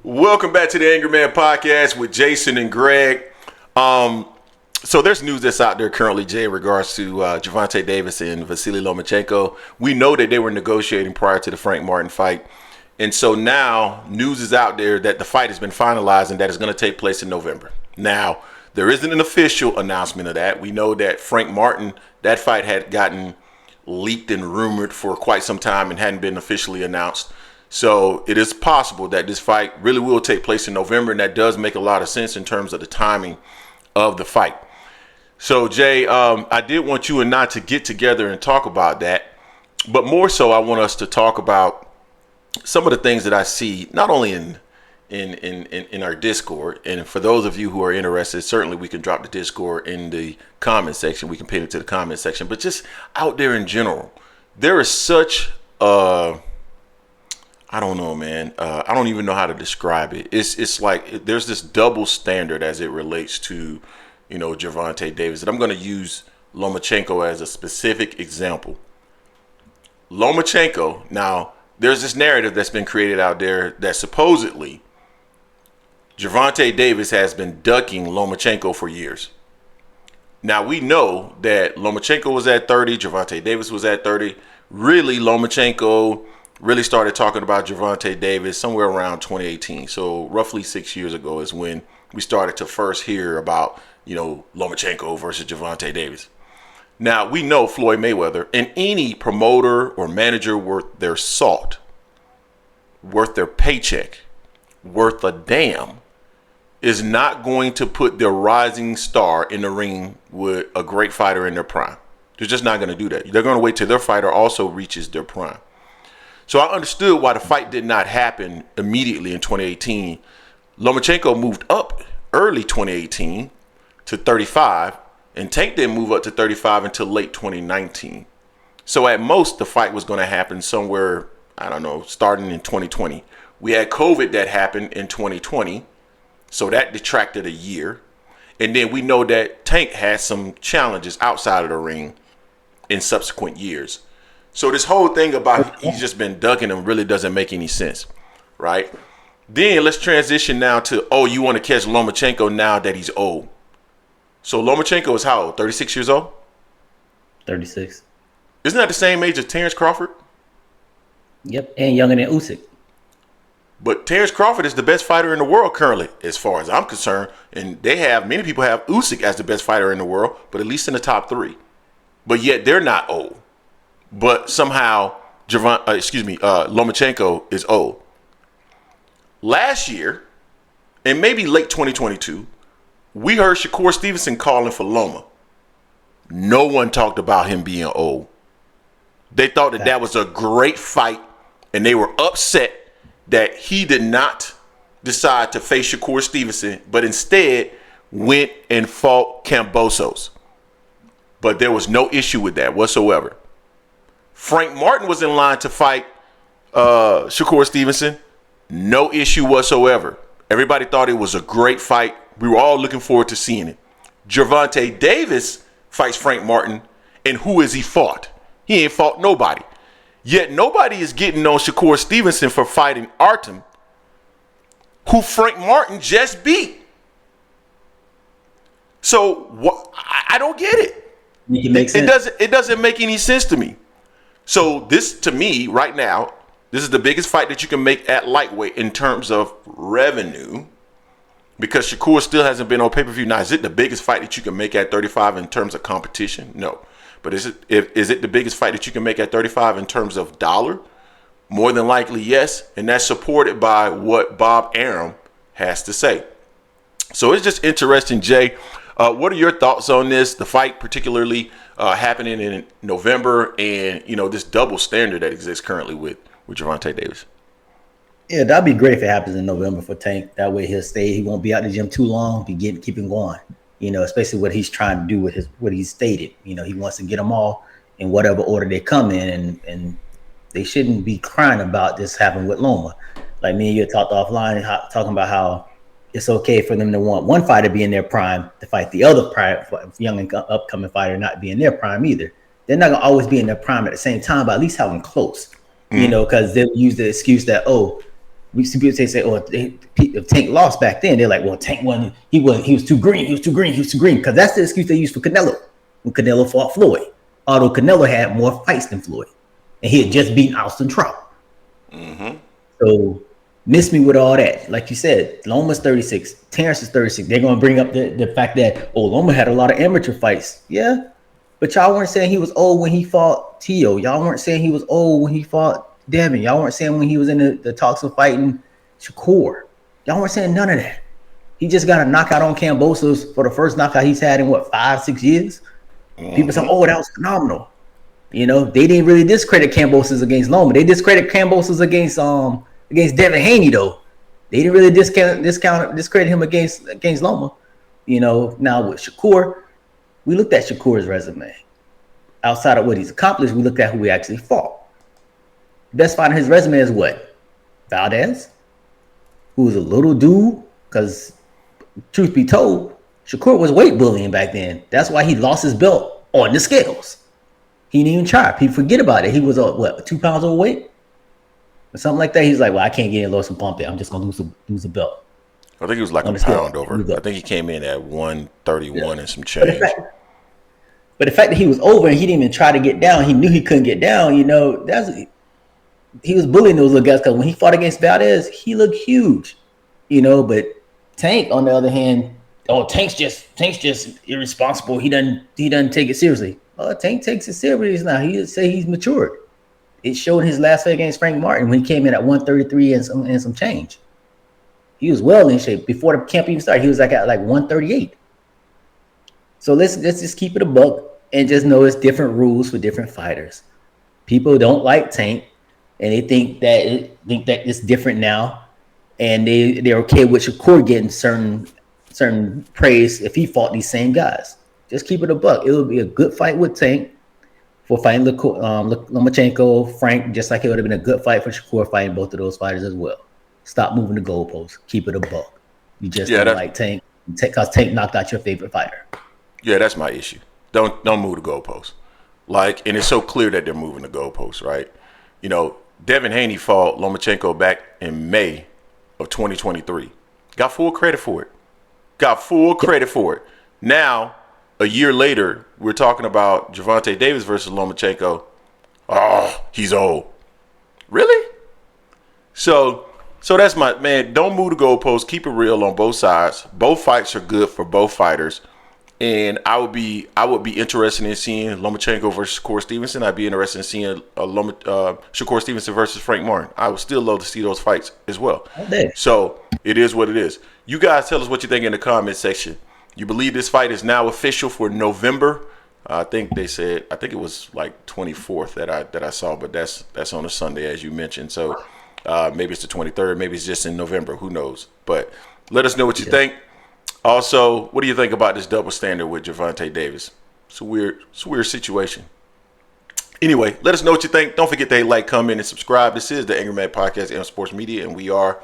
Welcome back to the Angry Man Podcast with Jason and Greg. So there's news that's out there currently, Jay, in regards to Gervonta Davis and Vasiliy Lomachenko. We know that they were negotiating prior to the Frank Martin fight. And so now news is out there that the fight has been finalized and that it's going to take place in November. Now, there isn't an official announcement of that. We know that Frank Martin, that fight had gotten leaked and rumored for quite some time and hadn't been officially announced. So it is possible that this fight really will take place in November, and that does make a lot of sense in terms of the timing of the fight. So, Jay, I did want you and I to get together and talk about that, but more so I want us to talk about some of the things that I see, not only in our Discord, and for those of you who are interested, certainly we can drop the Discord in the comment section. We can pin it to the comment section, but just out there in general, there is such I don't know, man. I don't even know how to describe it. It's like there's this double standard as it relates to, Gervonta Davis. And I'm going to use Lomachenko as a specific example. Lomachenko, now, there's this narrative that's been created out there that supposedly Gervonta Davis has been ducking Lomachenko for years. Now, we know that Lomachenko was at 30, Gervonta Davis was at 30. Really, Lomachenko really started talking about Gervonta Davis somewhere around 2018. So roughly 6 years ago is when we started to first hear about, Lomachenko versus Gervonta Davis. Now, we know Floyd Mayweather and any promoter or manager worth their salt, worth their paycheck, worth a damn, is not going to put their rising star in the ring with a great fighter in their prime. They're just not going to do that. They're going to wait till their fighter also reaches their prime. So I understood why the fight did not happen immediately in 2018. Lomachenko moved up early 2018 to 35, and Tank didn't move up to 35 until late 2019. So at most, the fight was going to happen somewhere, I don't know, starting in 2020. We had COVID that happened in 2020, so that detracted a year. And then we know that Tank had some challenges outside of the ring in subsequent years. So this whole thing about he's just been ducking him really doesn't make any sense, right? Then let's transition now to, you want to catch Lomachenko now that he's old. So Lomachenko is how old? 36 years old? 36. Isn't that the same age as Terrence Crawford? Yep, and younger than Usyk. But Terrence Crawford is the best fighter in the world currently, as far as I'm concerned. And many people have Usyk as the best fighter in the world, but at least in the top three. But yet they're not old. But somehow, Lomachenko is old. Last year, and maybe late 2022, we heard Shakur Stevenson calling for Loma. No one talked about him being old. They thought that was a great fight, and they were upset that he did not decide to face Shakur Stevenson, but instead went and fought Kambosos. But there was no issue with that whatsoever. Frank Martin was in line to fight Shakur Stevenson. No issue whatsoever. Everybody thought it was a great fight. We were all looking forward to seeing it. Gervonta Davis fights Frank Martin, and who has he fought? He ain't fought nobody. Yet nobody is getting on Shakur Stevenson for fighting Artem, who Frank Martin just beat. So I don't get it. It doesn't make any sense to me. So this, to me, right now, this is the biggest fight that you can make at lightweight in terms of revenue, because Shakur still hasn't been on pay-per-view. Now, is it the biggest fight that you can make at 35 in terms of competition? No. But is it the biggest fight that you can make at 35 in terms of dollar? More than likely, yes. And that's supported by what Bob Arum has to say. So it's just interesting, Jay. What are your thoughts on this? The fight particularly happening in November, and this double standard that exists currently with Gervonta Davis. Yeah, that'd be great if it happens in November for Tank. That way he'll stay. He won't be out in the gym too long. Keep him going. Especially what he's trying to do with what he's stated. He wants to get them all in whatever order they come in, and they shouldn't be crying about this happening with Loma. Like me and you talked offline, talking about how it's okay for them to want one fighter to be in their prime to fight the other young and upcoming fighter not be in their prime either. They're not gonna always be in their prime at the same time, but at least have them close. Because they'll use the excuse that we see people say, "Oh, if Tank lost back then," they're like, "Well, Tank wasn't. He was too green. He was too green. He was too green." Because that's the excuse they used for Canelo when Canelo fought Floyd. Although Canelo had more fights than Floyd, and he had just beaten Austin Trout. Mm-hmm. So miss me with all that. Like you said, Loma's 36, Terrence is 36. They're gonna bring up the fact that Loma had a lot of amateur fights. Yeah. But y'all weren't saying he was old when he fought Tio. Y'all weren't saying he was old when he fought Devin. Y'all weren't saying when he was in the talks of fighting Shakur. Y'all weren't saying none of that. He just got a knockout on Kambosos for the first knockout he's had in 5-6 years. Mm-hmm. People say, "Oh, that was phenomenal." You know, they didn't really discredit Kambosos against Loma. They discredit Kambosos against Devin Haney though. They didn't really discredit him against Loma. You know, now with Shakur, we looked at Shakur's resume. Outside of what he's accomplished, we looked at who he actually fought. Best fight on his resume is what? Valdez, who was a little dude, because truth be told, Shakur was weight bullying back then. That's why he lost his belt on the scales. He didn't even try. People forget about it. He was 2 pounds overweight? Or something like that. He's like, "Well, I can't get in, lost some pump there. I'm just gonna lose a belt." I think he was like a pound over. I think he came in at 131 and some change. But the fact that he was over and he didn't even try to get down, he knew he couldn't get down. You know, he was bullying those little guys because when he fought against Valdez, he looked huge. You know, but Tank, on the other hand, Tank's just irresponsible. He doesn't take it seriously. Tank takes it seriously now. He say he's matured. It showed his last fight against Frank Martin when he came in at 133 and some change. He was well in shape before the camp even started. He was at 138. So let's just keep it a buck and just know it's different rules for different fighters. People don't like Tank, and they think that it's different now, and they're okay with Shakur getting certain praise if he fought these same guys. Just keep it a buck. It will be a good fight with Tank for fighting Lomachenko, Frank, just like it would have been a good fight for Shakur fighting both of those fighters as well. Stop moving the goalposts. Keep it a buck. You just don't like Tank because Tank knocked out your favorite fighter. Yeah, that's my issue. Don't move the goalposts. And it's so clear that they're moving the goalposts, right? You know, Devin Haney fought Lomachenko back in May of 2023. Got full credit for it. Now, a year later, we're talking about Gervonta Davis versus Lomachenko. Oh, he's old. Really? So that's my man. Don't move the goalposts. Keep it real on both sides. Both fights are good for both fighters. And I would be interested in seeing Lomachenko versus Shakur Stevenson. I'd be interested in seeing Shakur Stevenson versus Frank Martin. I would still love to see those fights as well. Okay. So it is what it is. You guys tell us what you think in the comment section. You believe this fight is now official for November? I think it was like 24th that I saw, but that's on a Sunday as you mentioned. So maybe it's the 23rd, maybe it's just in November. Who knows? But let us know what you think. Also, what do you think about this double standard with Gervonta Davis? It's a weird situation. Anyway, let us know what you think. Don't forget to like, comment, and subscribe. This is the Angry Man Podcast and Sports Media, and we are